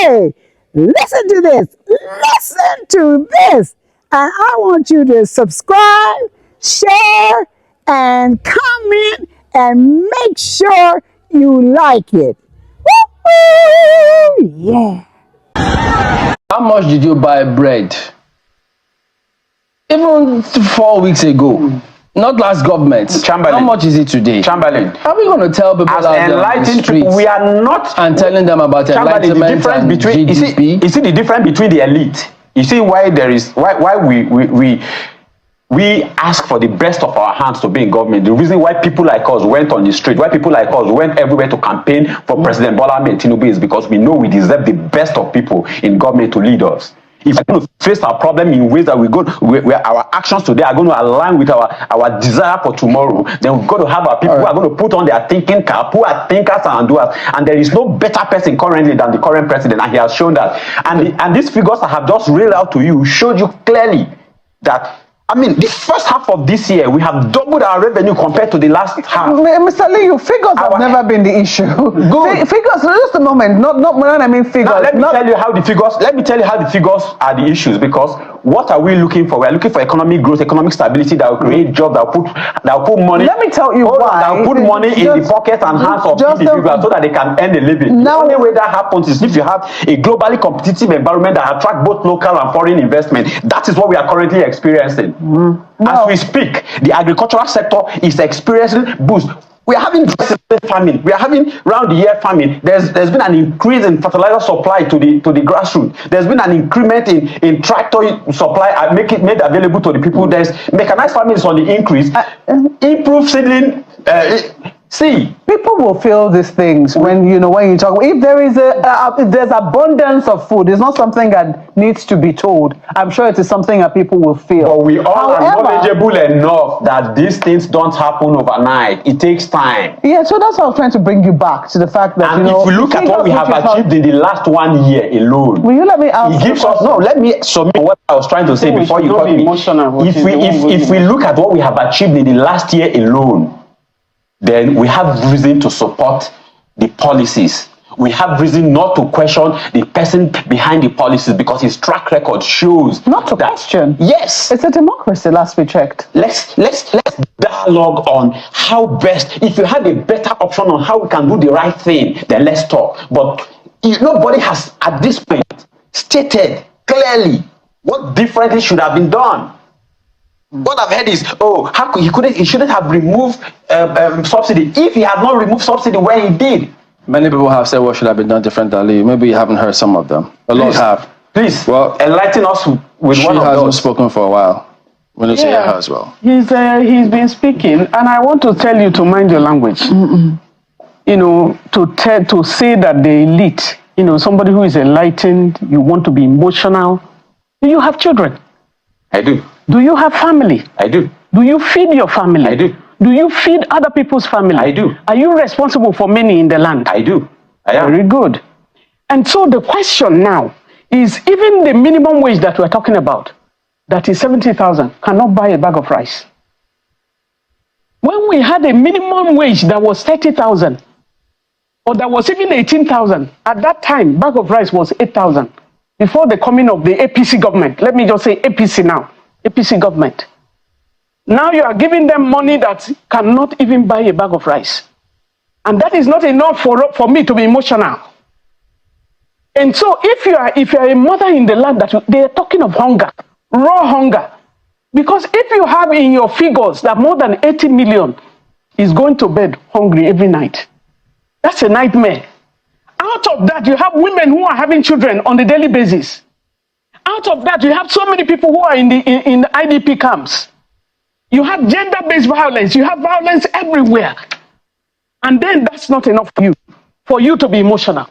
Hey, listen to this. Listen to this. And I want you to subscribe, share, and comment, and make sure you like it. Woo-hoo! Yeah. How much did you buy bread? Even 4 weeks ago. Not last government. Chamberlain. How much is it today? Chamberlain. Are we going to tell people As out there on the enlightened streets people, we are not. and telling them about Chamberlain, the enlightenment difference and between GDP? you see the difference between the elite. You see why there is why we ask for the best of our hands to be in government. The reason why people like us went on the street, why people like us went everywhere to campaign for President Bola Ahmed Tinubu is because we know we deserve the best of people in government to lead us. If we're going to face our problem in ways that where our actions today are going to align with our desire for tomorrow, then we've got to have our people who are going to put on their thinking cap, who are thinkers and doers. And there is no better person currently than the current president, and he has shown that. And these figures I have just read out to you showed you clearly that. I mean, the first half of this year, we have doubled our revenue compared to the last half. Mr. Lee, your figures have never been the issue. Good. Figures, just a moment, not when I mean figures. Now, let me tell you how the figures are the issues, because what are we looking for? We are looking for economic growth, economic stability that will create jobs, that will put money. Let me tell you why. That will put money in the pockets and hands of individuals so that they can earn a living. The only way that happens is if you have a globally competitive environment that attracts both local and foreign investment. That is what we are currently experiencing. As we speak, the agricultural sector is experiencing boost. We are having famine. We are having round-the-year famine. There's been an increase in fertilizer supply to the grassroots. There's been an increment in tractor supply made available to the people. There's mechanized farming is on the increase. Improved seedling. See, people will feel these things when you talk. If there is if there's abundance of food, it's not something that needs to be told. I'm sure it is something that people will feel. But we all are knowledgeable enough that these things don't happen overnight. It takes time. Yeah, so that's why I was trying to bring you back to the fact that if we look at what we have achieved in the last 1 year alone, will you let me ask? Let me submit what I was trying to say before you cut me. If we look at what we have achieved in the last year alone, then we have reason to support the policies. We have reason not to question the person behind the policies because his track record shows. Not to question. Yes. It's a democracy, last we checked. Let's dialogue on how best, if you have a better option on how we can do the right thing, then let's talk. But nobody has at this point stated clearly what differently should have been done. What I've heard is, how could he shouldn't have removed subsidy. If he had not removed subsidy when he did. Many people have said what should have been done differently. Maybe you haven't heard some of them. A lot have. Please, enlighten us with one of those. She hasn't spoken for a while. We'll need to hear her as well. He's been speaking, and I want to tell you to mind your language. To say that the elite, somebody who is enlightened, you want to be emotional. Do you have children? I do. Do you have family? I do. Do you feed your family? I do. Do you feed other people's family? I do. Are you responsible for many in the land? I do. I am. Very good. And so the question now is, even the minimum wage that we're talking about, that is 70,000, cannot buy a bag of rice. When we had a minimum wage that was 30,000, or that was even 18,000, at that time, bag of rice was 8,000. Before the coming of the APC government, let me just say APC now. APC government. Now you are giving them money that cannot even buy a bag of rice. And that is not enough for me to be emotional. And so if you are a mother in the land, they are talking of hunger, raw hunger. Because if you have in your figures that more than 80 million is going to bed hungry every night, that's a nightmare. Out of that, you have women who are having children on a daily basis. Out of that, you have so many people who are in the IDP camps. You have gender-based violence. You have violence everywhere. And then that's not enough for you to be emotional.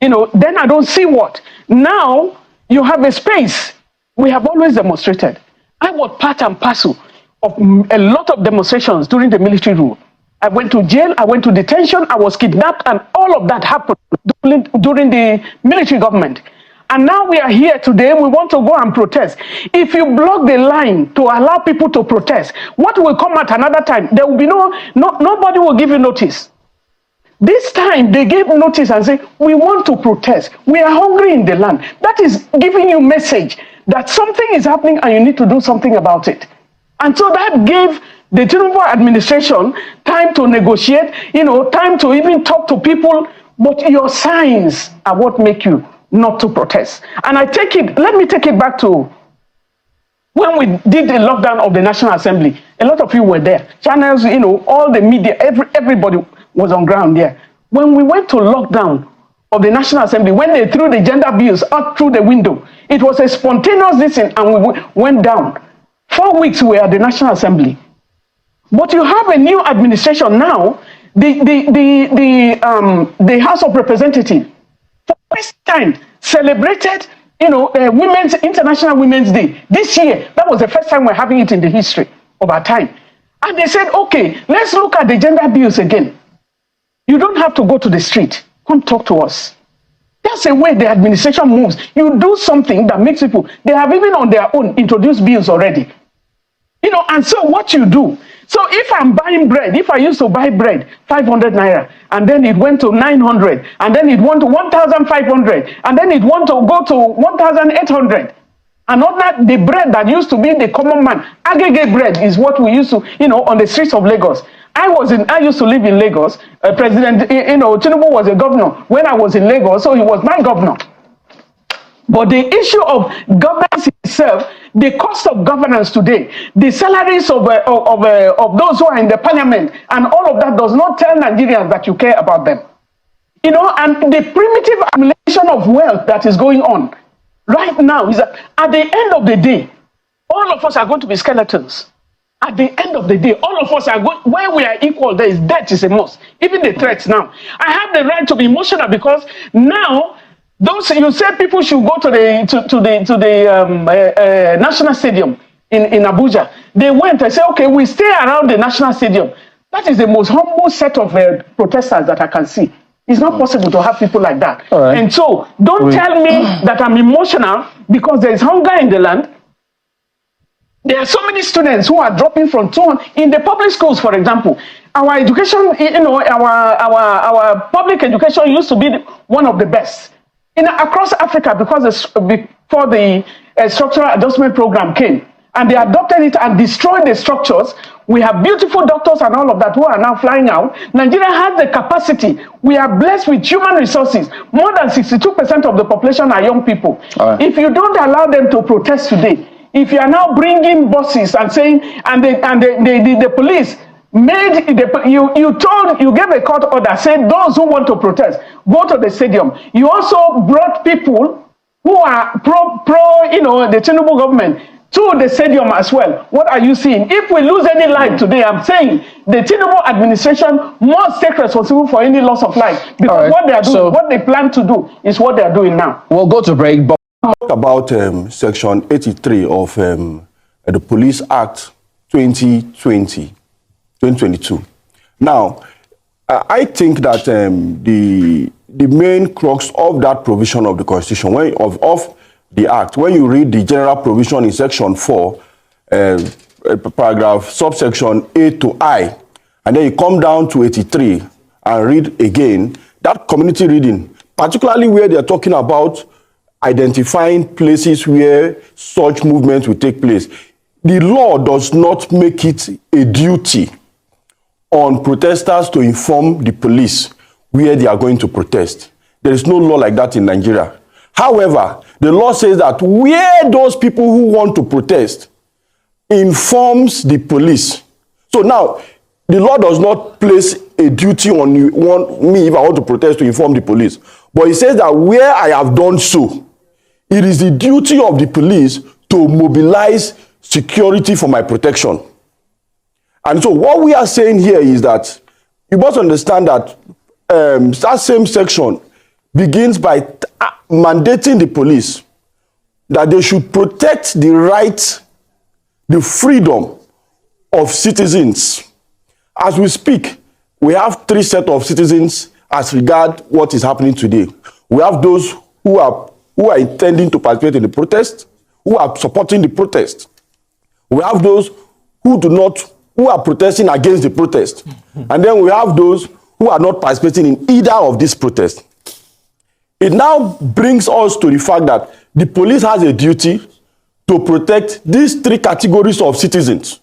Then I don't see what. Now, you have a space. We have always demonstrated. I was part and parcel of a lot of demonstrations during the military rule. I went to jail, I went to detention, I was kidnapped, and all of that happened during the military government. And now we are here today, we want to go and protest. If you block the line to allow people to protest, what will come at another time? There will be nobody will give you notice. This time they gave notice and said, we want to protest. We are hungry in the land. That is giving you message that something is happening and you need to do something about it. And so that gave the Tinubu administration time to negotiate, time to even talk to people. But your signs are what make you not to protest. And let me take it back to when we did the lockdown of the National Assembly. A lot of you were there. Channels, all the media, everybody was on ground there. When we went to lockdown of the National Assembly, when they threw the gender bills out through the window, it was a spontaneous decision and we went down. 4 weeks we were at the National Assembly. But you have a new administration now, the House of Representatives, for the first time, celebrated, International Women's Day. This year, that was the first time we're having it in the history of our time. And they said, okay, let's look at the gender bills again. You don't have to go to the street. Come talk to us. That's the way the administration moves. You do something that makes people, they have even on their own introduced bills already. And so what you do, so if I'm buying bread, if I used to buy bread, 500 naira, and then it went to 900, and then it went to 1,500, and then it went to go to 1,800. And not the bread that used to be the common man, aggregate bread is what we used to, on the streets of Lagos. I used to live in Lagos. President, Tinubu was a governor when I was in Lagos, so he was my governor. But the issue of governance itself, the cost of governance today, the salaries of those who are in the parliament, and all of that does not tell Nigerians that you care about them. And the primitive accumulation of wealth that is going on right now is that at the end of the day, all of us are going to be skeletons. At the end of the day, all of us are going, where we are equal, there is death is a must. Even the threats now. I have the right to be emotional because now, you said people should go to the National Stadium in Abuja. They went and said, okay, we stay around the National Stadium. That is the most humble set of protesters that I can see. It's not possible to have people like that. All right. And so, don't tell me that I'm emotional because there is hunger in the land. There are so many students who are dropping from 200 in the public schools, for example. Our education, our public education used to be one of the best across Africa because before the structural adjustment program came, and they adopted it and destroyed the structures. We have beautiful doctors and all of that who are now flying out. Nigeria has the capacity. We are blessed with human resources. More than 62% of the population are young people. Right. If you don't allow them to protest today, if you are now bringing buses and saying, and the police made you gave a court order, said those who want to protest, go to the stadium. You also brought people who are pro the Tinubu government to the stadium as well. What are you seeing? If we lose any life today, I'm saying the Tinubu administration must take responsibility for any loss of life because what they are doing, what they plan to do is what they are doing now. We'll go to break. But about Section 83 of the Police Act 2022. Now, I think that the main crux of that provision of the Constitution, of the Act, when you read the general provision in Section 4, paragraph subsection A to I, and then you come down to 83 and read again, that community reading, particularly where they're talking about identifying places where such movements will take place, the law does not make it a duty on protesters to inform the police where they are going to protest. There is no law like that in Nigeria. However, the law says that where those people who want to protest informs the police. So now, the law does not place a duty on me if I want to protest to inform the police. But it says that where I have done so, it is the duty of the police to mobilize security for my protection. And so what we are saying here is that you must understand that that same section begins by mandating the police that they should protect the right, the freedom of citizens. As we speak, we have three sets of citizens as regard what is happening today. We have those who are intending to participate in the protest, who are supporting the protest. We have those who are protesting against the protest. And then we have those who are not participating in either of these protests. It now brings us to the fact that the police has a duty to protect these three categories of citizens.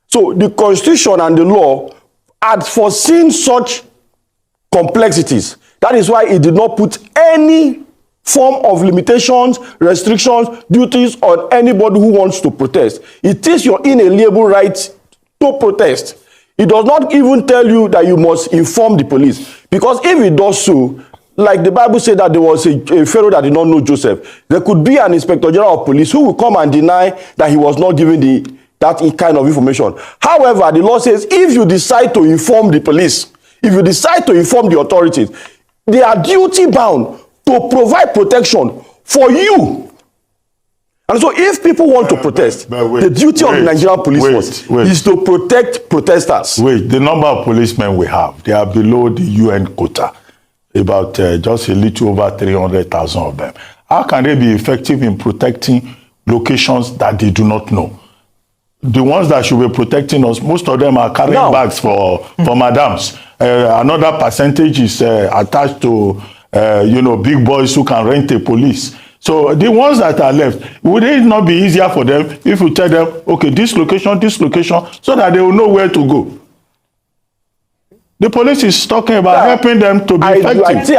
So the Constitution and the law had foreseen such complexities. That is why it did not put any form of limitations, restrictions, duties on anybody who wants to protest. It is your inalienable right to protest. It does not even tell you that you must inform the police. Because if it does so, like the Bible said that there was a Pharaoh that did not know Joseph, there could be an Inspector General of Police who will come and deny that he was not given that kind of information. However, the law says if you decide to inform the police, if you decide to inform the authorities, they are duty bound to provide protection for you. And so if people want to protest, the duty of the Nigerian police force is to protect protesters. Wait, the number of policemen we have, they are below the UN quota. About just a little over 300,000 of them. How can they be effective in protecting locations that they do not know? The ones that should be protecting us, most of them are carrying bags for madams. Another percentage is attached to, big boys who can rent a police. So the ones that are left, would it not be easier for them if you tell them, okay, this location, so that they will know where to go? The police is talking about helping them to be effective.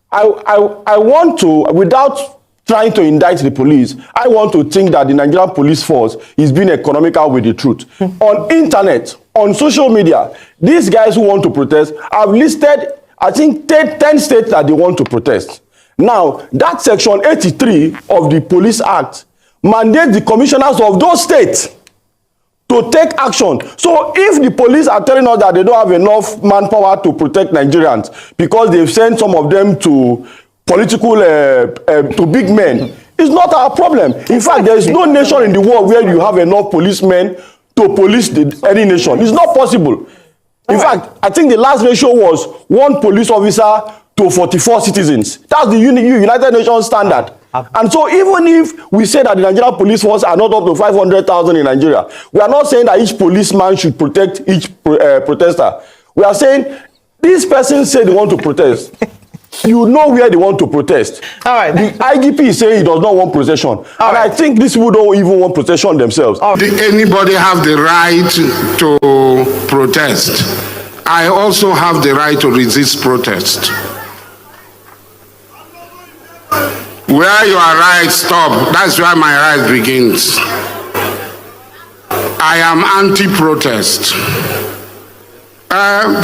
I want to, without trying to indict the police, I want to think that the Nigerian police force is being economical with the truth. On internet, on social media, these guys who want to protest have listed, I think, 10 states that they want to protest. Now, that section 83 of the Police Act mandates the commissioners of those states to take action. So if the police are telling us that they don't have enough manpower to protect Nigerians because they've sent some of them to political, to big men, it's not our problem. In fact, there is no nation in the world where you have enough policemen to police any nation. It's not possible. In fact, I think the last ratio was 1 police officer to 44 citizens. That's the United Nations standard. And so even if we say that the Nigerian police force are not up to 500,000 in Nigeria, we are not saying that each policeman should protect each protester. We are saying these persons say they want to protest. You know where they want to protest. All right. The IGP is saying he does not want procession. I think these people don't even want procession themselves. Anybody have the right to protest? I also have the right to resist protest. Where your right stop, that's where my right begins. I am anti-protest.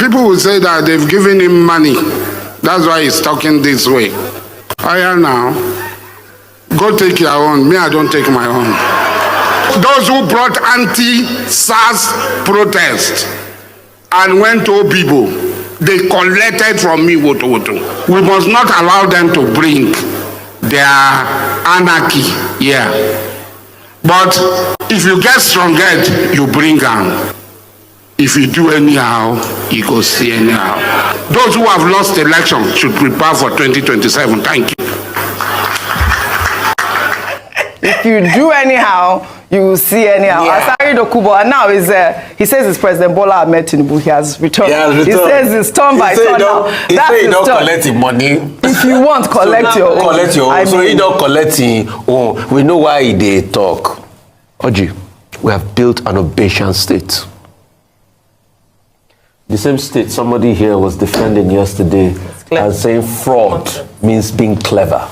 People will say that they've given him money. That's why he's talking this way. I am now. Go take your own. Me, I don't take my own. Those who brought anti-SARS protest and went to Obibo, they collected from me woto. We must not allow them to bring their anarchy here. But if you get strong-head, you bring them. If you do anyhow, you go see anyhow. Those who have lost election should prepare for 2027. Thank you. If you do anyhow, you will see anyhow. Asari Dokubo, and now he says it's President Bola Ahmed Tinubu. He has returned. He says it's turn by turn now. He said he don't collect the money. If you want, collect your own. Collect your own. So he don't collect his own. We know why they talk. Oji, we have built an obeisance state. The same state somebody here was defending yesterday and saying fraud means being clever.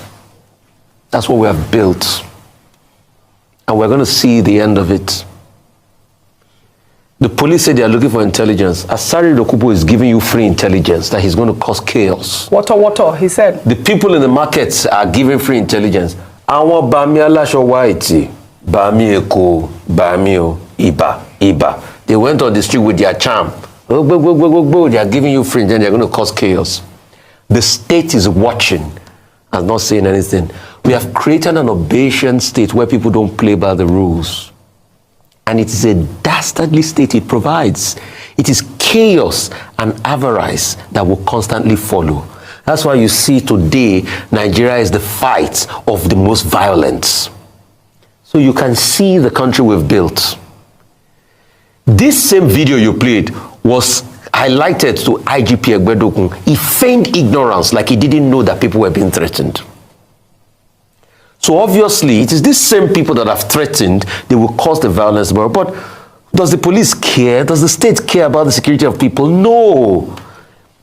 That's what we have built. And we're going to see the end of it. The police say they are looking for intelligence. Asari Dokubo is giving you free intelligence that he's going to cause chaos. Water, he said. The people in the markets are giving free intelligence. Àwọn bami alasho white, bami eko, bami o, iba. They went on the street with their charm. They are giving you free, and then they're going to cause chaos. The state is watching and not saying anything. We have created an obeisance state where people don't play by the rules. And it is a dastardly state it provides. It is chaos and avarice that will constantly follow. That's why you see today, Nigeria is the fight of the most violent. So you can see the country we've built. This same video you played was highlighted to IGP Egbedokun, he feigned ignorance, like he didn't know that people were being threatened. So obviously, it is these same people that have threatened, they will cause the violence. But does the police care? Does the state care about the security of people? No.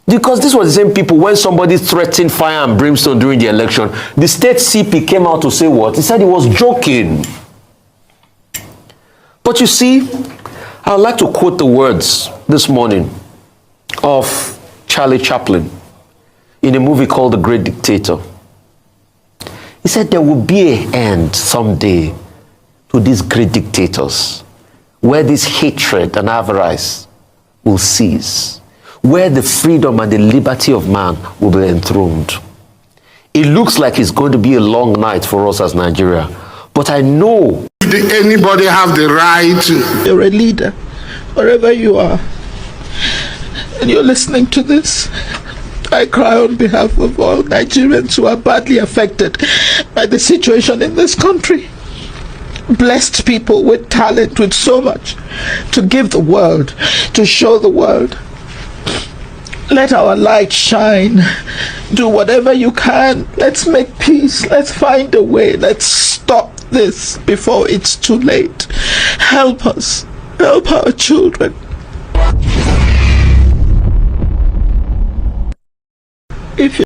Because this was the same people, when somebody threatened fire and brimstone during the election, the state CP came out to say what? He said he was joking. But you see, I would like to quote the words this morning of Charlie Chaplin in a movie called The Great Dictator. He said there will be an end someday to these great dictators, where this hatred and avarice will cease, where the freedom and the liberty of man will be enthroned. It looks like it's going to be a long night for us as Nigeria, but I know. Did anybody have the right? You're a leader, wherever you are, and you're listening to this. I cry on behalf of all Nigerians who are badly affected by the situation in this country. Blessed people with talent, with so much to give the world, to show the world. Let our light shine. Do whatever you can. Let's make peace. Let's find a way. Let's stop this before it's too late. Help us. Help our children. If you